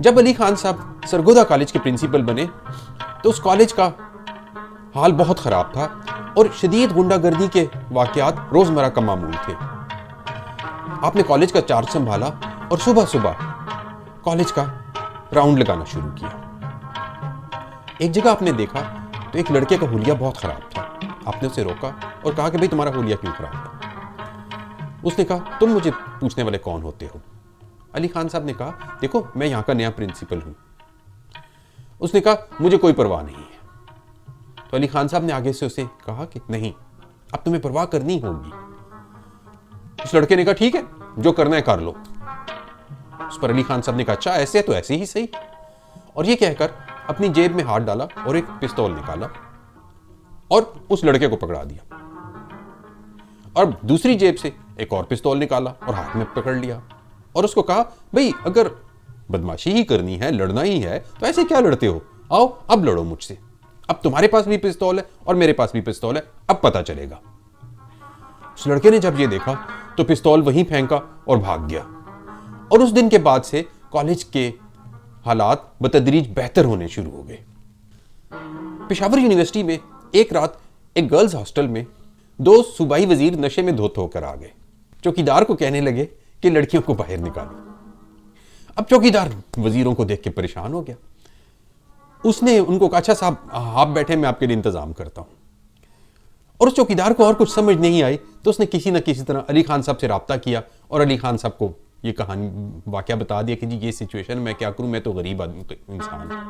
جب علی خان صاحب سرگودا کالج کے پرنسپل بنے تو اس کالج کا حال بہت خراب تھا اور شدید غنڈہ گردی کے واقعات روزمرہ کا معمول تھے۔ آپ نے کالج کا چارج سنبھالا اور صبح صبح کالج کا راؤنڈ لگانا شروع کیا۔ ایک جگہ آپ نے دیکھا تو ایک لڑکے کا حلیہ بہت خراب تھا۔ آپ نے اسے روکا اور کہا کہ بھئی تمہارا حلیہ کیوں خراب ہے؟ اس نے کہا تم مجھے پوچھنے والے کون ہوتے ہو؟ علی خان صاحب نے کہا دیکھو میں یہاں کا نیا پرنسپل ہوں۔ اس نے کہا مجھے کوئی پرواہ نہیں ہے۔ تو علی خان صاحب نے آگے سے اسے کہا کہ نہیں، اب تمہیں پرواہ کرنی ہوگی۔ اس لڑکے نے کہا ٹھیک ہے، جو کرنا ہے کر لو۔ اس پر علی خان صاحب نے کہا اچھا ایسے تو ایسے ہی صحیح، اور یہ کہہ کر اپنی جیب میں ہاتھ ڈالا اور ایک پستول نکالا اور اس لڑکے کو پکڑا دیا، اور دوسری جیب سے ایک اور پستول نکالا اور ہاتھ میں پکڑ لیا اور اس کو کہا بھئی اگر بدماشی ہی کرنی ہے، لڑنا ہی ہے تو ایسے کیا لڑتے ہو، آؤ اب لڑو مجھ سے، اب تمہارے پاس بھی پستول ہے اور میرے پاس بھی پستول ہے، اب پتہ چلے گا۔ اس لڑکے نے جب یہ دیکھا تو پستول وہیں پھینکا اور بھاگ گیا، اور اس دن کے بعد سے کالج کے حالات بتدریج بہتر ہونے شروع ہو گئے۔ پشاور یونیورسٹی میں ایک رات ایک گرلز ہاسٹل میں دو صوبائی وزیر نشے میں دھوت ہو کر آ گئے۔ چوکیدار کو کہنے لگے کہ لڑکیوں کو باہر نکالو۔ اب چوکیدار وزیروں کو دیکھ کے پریشان ہو گیا۔ اس نے ان کو کہا اچھا صاحب آپ بیٹھے، میں آپ کے لیے انتظام کرتا ہوں۔ اور اس چوکیدار کو اور کچھ سمجھ نہیں آئی تو اس نے کسی نہ کسی طرح علی خان صاحب سے رابطہ کیا اور علی خان صاحب کو یہ کہانی واقعہ بتا دیا کہ جی یہ سچویشن میں کیا کروں، میں تو غریب آدمی انسان ہوں۔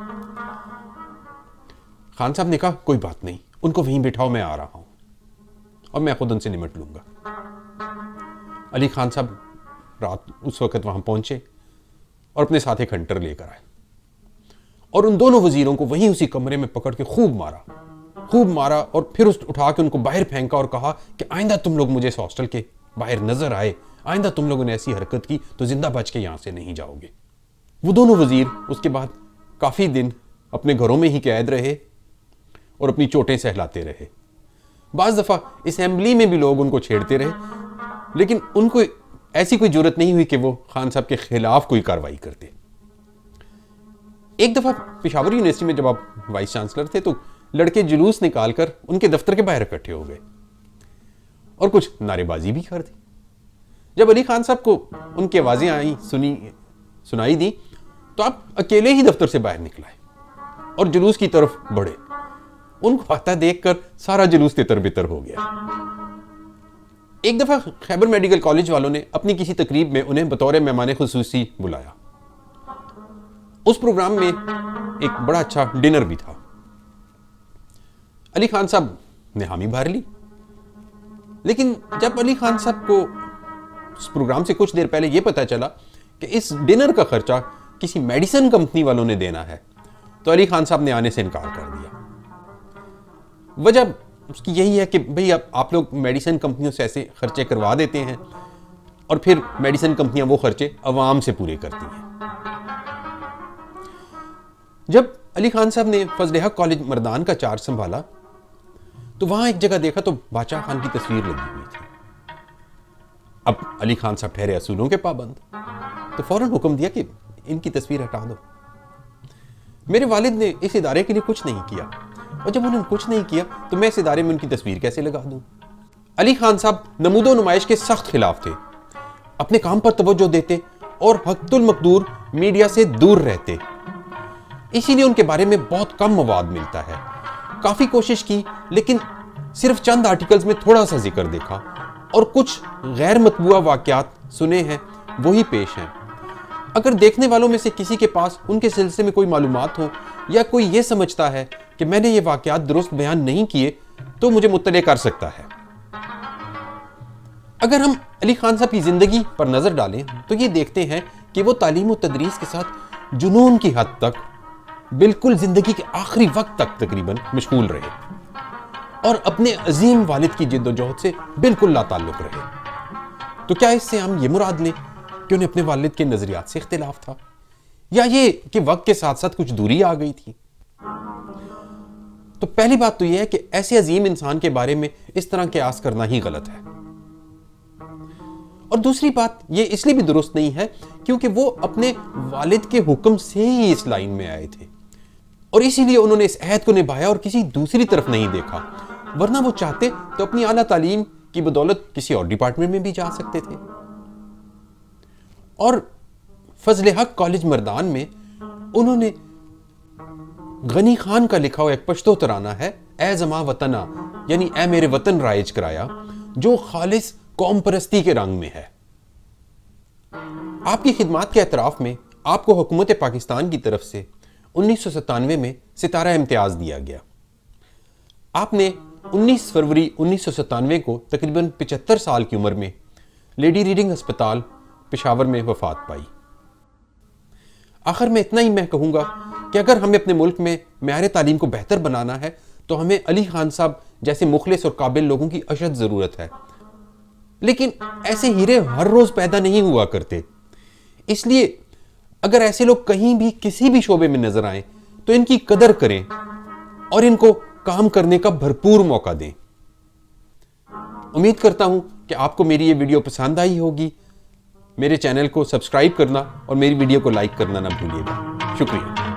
خان صاحب نے کہا کوئی بات نہیں، ان کو وہیں بٹھاؤ، میں آ رہا ہوں اور میں خود ان سے نمٹ لوں گا۔ علی خان صاحب رات اس وقت وہاں پہنچے اور اپنے ساتھ ایک ہنٹر لے کر آئے اور ان دونوں وزیروں کو وہیں اسی کمرے میں پکڑ کے خوب مارا اور پھر اٹھا کے ان کو باہر پھینکا اور کہا کہ آئندہ تم لوگ مجھے اس ہاسٹل کے باہر نظر آئے، آئندہ تم لوگوں نے ایسی حرکت کی تو زندہ بچ کے یہاں سے نہیں جاؤ گے۔ وہ دونوں وزیر اس کے بعد کافی دن اپنے گھروں میں ہی قید رہے اور اپنی چوٹیں سہلاتے رہے۔ بعض دفعہ اسمبلی میں بھی لوگ ان کو چھیڑتے رہے، لیکن ان کو ایسی کوئی جرت نہیں ہوئی کہ وہ خان صاحب کے خلاف کوئی کارروائی کرتے۔ ایک دفعہ پشاور یونیورسٹی میں جب آپ وائس چانسلر تھے تو لڑکے جلوس نکال کر ان کے دفتر کے باہر اکٹھے ہو گئے اور کچھ نعرے بازی بھی کر دی۔ جب علی خان صاحب کو ان کی آوازیں سنائی دی تو آپ اکیلے ہی دفتر سے باہر نکلائے اور جلوس کی طرف بڑھے۔ ان کو آتا دیکھ کر سارا جلوس تتر بتر ہو گیا۔ ایک دفعہ خیبر میڈیکل کالج والوں نے اپنی کسی تقریب میں انہیں بطور مہمان خصوصی بلایا۔ اس پروگرام میں ایک بڑا اچھا ڈنر بھی تھا۔ علی خان صاحب نے حامی بھر لی، لیکن جب علی خان صاحب کو اس پروگرام سے کچھ دیر پہلے یہ پتا چلا کہ اس ڈنر کا خرچہ کسی میڈیسن کمپنی والوں نے دینا ہے تو علی خان صاحب نے آنے سے انکار کر دیا۔ وجہ اس کی یہی ہے کہ بھئی آپ لوگ میڈیسن کمپنیوں سے ایسے خرچے کروا دیتے ہیں اور پھر میڈیسن کمپنیاں وہ خرچے عوام سے پورے کرتی ہیں۔ جب علی خان صاحب نے فضل حق کالج مردان کا چارج سنبھالا تو وہاں ایک جگہ دیکھا تو بادشاہ خان کی تصویر لگی ہوئی تھی۔ اب علی خان صاحب ٹھہرے اصولوں کے پابند تو فوراً حکم دیا کہ ان کی تصویر ہٹا دو۔ میرے والد نے اس ادارے کے لیے کچھ نہیں کیا، اور جب انہوں نے کچھ نہیں کیا تو میں اس ادارے میں ان کی تصویر کیسے لگا دوں؟ علی خان صاحب نمود و نمائش کے سخت خلاف تھے، اپنے کام پر توجہ دیتے اور حق المقدور میڈیا سے دور رہتے، اسی لیے ان کے بارے میں بہت کم مواد ملتا ہے۔ کافی کوشش کی لیکن صرف چند آرٹیکلز میں تھوڑا سا ذکر دیکھا اور کچھ غیر مطبوعہ واقعات سنے ہیں وہی پیش ہیں۔ اگر دیکھنے والوں میں سے کسی کے پاس ان کے سلسلے میں کوئی معلومات ہو یا کوئی یہ سمجھتا ہے کہ میں نے یہ واقعات درست بیان نہیں کیے تو مجھے مطلع کر سکتا ہے۔ اگر ہم علی خان صاحب کی زندگی پر نظر ڈالیں تو یہ دیکھتے ہیں کہ وہ تعلیم و تدریس کے ساتھ جنون کی حد تک بالکل زندگی کے آخری وقت تک تقریباً مشغول رہے اور اپنے عظیم والد کی جد و جہد سے بالکل لا تعلق رہے۔ تو کیا اس سے ہم یہ مراد لیں کہ انہیں اپنے والد کے نظریات سے اختلاف تھا، یا یہ کہ وقت کے ساتھ ساتھ کچھ دوری آ گئی تھی؟ تو پہلی بات تو یہ ہے کہ ایسے عظیم انسان کے بارے میں اس طرح قیاس کرنا ہی غلط ہے، اور دوسری بات یہ اس لیے بھی درست نہیں ہے کیونکہ وہ اپنے والد کے حکم سے ہی اس لائن میں آئے تھے، اور اسی لیے انہوں نے اس عہد کو نبھایا اور کسی دوسری طرف نہیں دیکھا، ورنہ وہ چاہتے تو اپنی اعلیٰ تعلیم کی بدولت کسی اور ڈپارٹمنٹ میں بھی جا سکتے تھے۔ اور فضل حق کالج مردان میں انہوں نے غنی خان کا لکھا ہوا ایک پشتو ترانہ ہے اے زما وطنہ، یعنی اے میرے وطن، رائج کرایا، جو خالص قوم پرستی کے رنگ میں ہے۔ آپ کی خدمات کے اعتراف میں آپ کو حکومت پاکستان کی طرف سے 1997 میں ستارہ امتیاز دیا گیا۔ آپ نے 19 فروری 1997 کو تقریباً 75 سال کی عمر میں لیڈی ریڈنگ ہسپتال پشاور میں وفات پائی۔ آخر میں اتنا ہی میں کہوں گا کہ اگر ہمیں اپنے ملک میں معیار تعلیم کو بہتر بنانا ہے تو ہمیں علی خان صاحب جیسے مخلص اور قابل لوگوں کی اشد ضرورت ہے، لیکن ایسے ہیرے ہر روز پیدا نہیں ہوا کرتے، اس لیے اگر ایسے لوگ کہیں بھی کسی بھی شعبے میں نظر آئیں تو ان کی قدر کریں اور ان کو کام کرنے کا بھرپور موقع دیں۔ امید کرتا ہوں کہ آپ کو میری یہ ویڈیو پسند آئی ہوگی۔ میرے چینل کو سبسکرائب کرنا اور میری ویڈیو کو لائک کرنا نہ بھولیے گا۔ شکریہ۔